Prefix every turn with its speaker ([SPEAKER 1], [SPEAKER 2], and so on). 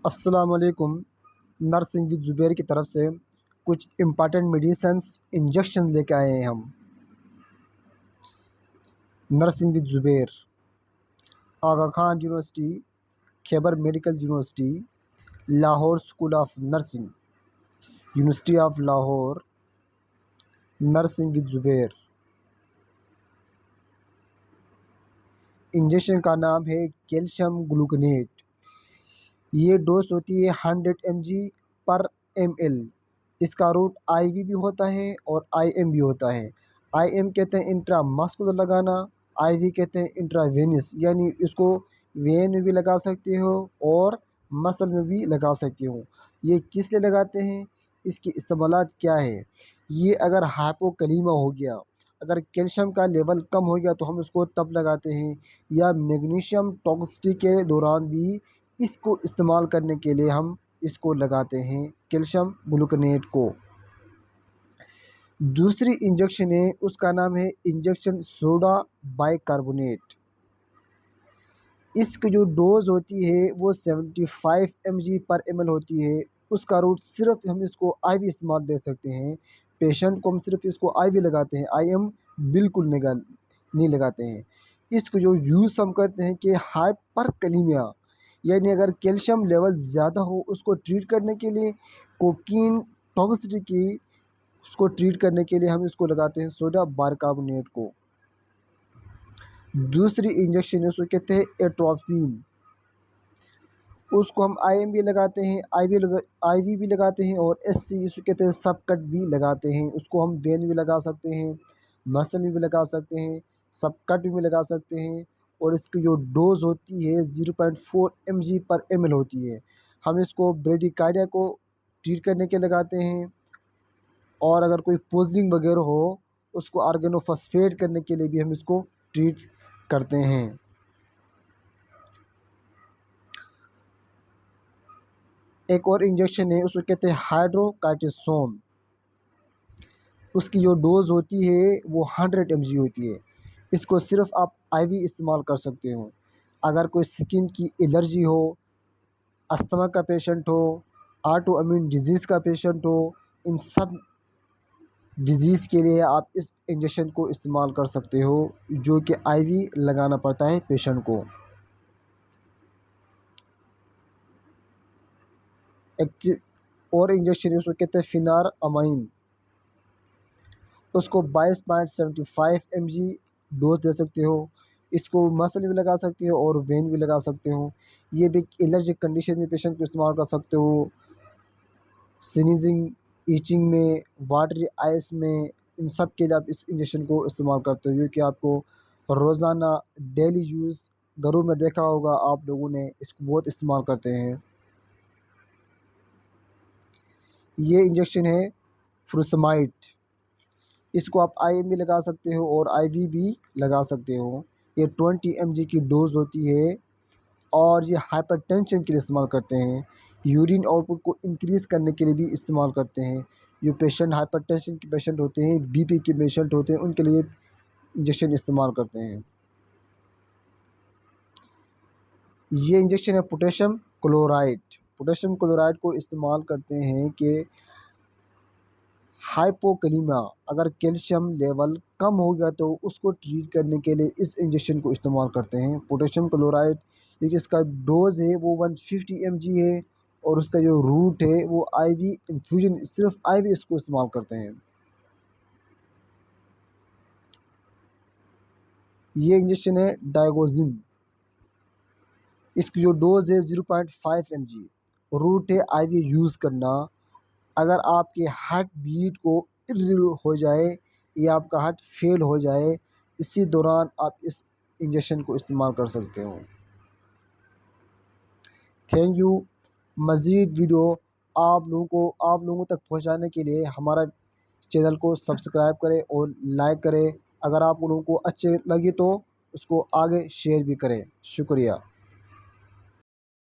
[SPEAKER 1] अस्सलामुअलैकुम। Nursing with Zubair की तरफ से कुछ इम्पॉर्टेंट मेडिसन्स इंजेक्शन लेके आए हैं हम। Nursing with Zubair, Aga Khan university, Khyber medical university, Lahore school of nursing, university of Lahore. Nursing with Zubair. Injection का नाम है कैल्शियम ग्लूकोनेट। ये डोज होती है 100 mg पर ml। इसका रूट IV भी होता है और IM भी होता है। IM कहते हैं इंट्रामस्कुलर लगाना, IV कहते हैं इंट्रावेनस, यानी इसको वेन में भी लगा सकते हो और मसल में भी लगा सकते हो। ये किस लिए लगाते हैं, इसकी इस्तेमालात क्या है? ये अगर हाइपोकलीमा हो गया, अगर कैल्शियम का लेवल कम हो गया तो हम इसको तब लगाते हैं, या मैग्नीशियम टॉक्सिसिटी के दौरान भी इसको इस्तेमाल करने के लिए हम इसको लगाते हैं, कैल्शियम ग्लूकोनेट को। दूसरी इंजेक्शन है, उसका नाम है इंजेक्शन सोडा बाइकार्बोनेट। इसकी जो डोज होती है वो 75 mg पर ml होती है। उसका रूट सिर्फ हम इसको IV इस्तेमाल दे सकते हैं। पेशेंट को हम सिर्फ इसको IV लगाते हैं, IM बिल्कुल नहीं लगाते हैं। इसको जो यूज़ हम करते हैं कि हाइपरकलीमिया, यानी अगर कैल्शियम लेवल ज़्यादा हो उसको ट्रीट करने के लिए, कोकीन टॉक्सिसिटी की उसको ट्रीट करने के लिए हम इसको लगाते हैं सोडा बाइकार्बोनेट को। दूसरी इंजेक्शन है, उसको कहते हैं एट्रोपिन। उसको हम IM भी लगाते हैं, IV भी लगाते हैं और SC इसको कहते हैं सबकट भी लगाते हैं। उसको हम वेन भी लगा सकते हैं, मसल में भी लगा सकते हैं, सबकट में भी लगा सकते हैं। और इसकी जो डोज़ होती है 0.4 mg पर ml होती है। हम इसको ब्रेडिकार्डिया को ट्रीट करने के लगाते हैं, और अगर कोई पोइजनिंग वगैरह हो उसको ऑर्गेनोफॉस्फेट करने के लिए भी हम इसको ट्रीट करते हैं। एक और इंजेक्शन है, उसको कहते हैं हाइड्रोकार्टिसोन। उसकी जो डोज़ होती है वो 100 mg होती है। इसको सिर्फ आप IV इस्तेमाल कर सकते हो। अगर कोई स्किन की एलर्जी हो, अस्थमा का पेशेंट हो, ऑटो इम्यून डिजीज़ का पेशेंट हो, इन सब डिजीज़ के लिए आप इस इंजेक्शन को इस्तेमाल कर सकते हो, जो कि IV लगाना पड़ता है पेशेंट को। एक और इंजेक्शन है, उसको कहते हैं फिनार अमाइन। उसको 22.75 mg डोज दे सकते हो। इसको मसल भी लगा सकते हो और वेन भी लगा सकते हो। ये भी एलर्जिक कंडीशन में पेशेंट को इस्तेमाल कर सकते हो, स्नीजिंग, ईचिंग में, वाटरी आइस में, इन सब के लिए आप इस इंजेक्शन को इस्तेमाल करते हो, जो कि आपको रोज़ाना डेली यूज़ घरों में देखा होगा आप लोगों ने, इसको बहुत इस्तेमाल करते हैं। ये इंजेक्शन है फ्रुसमाइड। इसको आप IM भी लगा सकते हो और IV भी लगा सकते हो। ये 20 mg की डोज़ होती है और ये हाइपरटेंशन के लिए इस्तेमाल करते हैं। यूरिन आउटपुट को इंक्रीज़ करने के लिए भी इस्तेमाल करते हैं। जो पेशेंट हाइपरटेंशन के पेशेंट होते हैं, BP के पेशेंट होते हैं, उनके लिए इंजेक्शन इस्तेमाल करते हैं। ये इंजेक्शन है पोटेशियम क्लोराइड। पोटेशियम क्लोराइड को इस्तेमाल करते हैं कि हाइपोकलीमिया, अगर कैल्शियम लेवल कम हो गया तो उसको ट्रीट करने के लिए इस इंजेक्शन को इस्तेमाल करते हैं, पोटेशियम क्लोराइड। क्योंकि इसका डोज है वो 150 mg है और उसका जो रूट है वो IV इन्फ्यूजन, सिर्फ IV इसको इस्तेमाल करते हैं। ये इंजेक्शन है डायगोजिन। इसकी जो डोज है 0.5 mg, रूट है IV यूज़ करना। अगर आपके हार्ट बीट को इर्रेगुलर हो जाए या आपका हार्ट फेल हो जाए, इसी दौरान आप इस इंजेक्शन को इस्तेमाल कर सकते हो। Thank you. मज़ीद वीडियो आप लोगों तक पहुंचाने के लिए हमारा चैनल को सब्सक्राइब करें और लाइक करें। अगर आप लोगों को अच्छे लगे तो उसको आगे शेयर भी करें। शुक्रिया।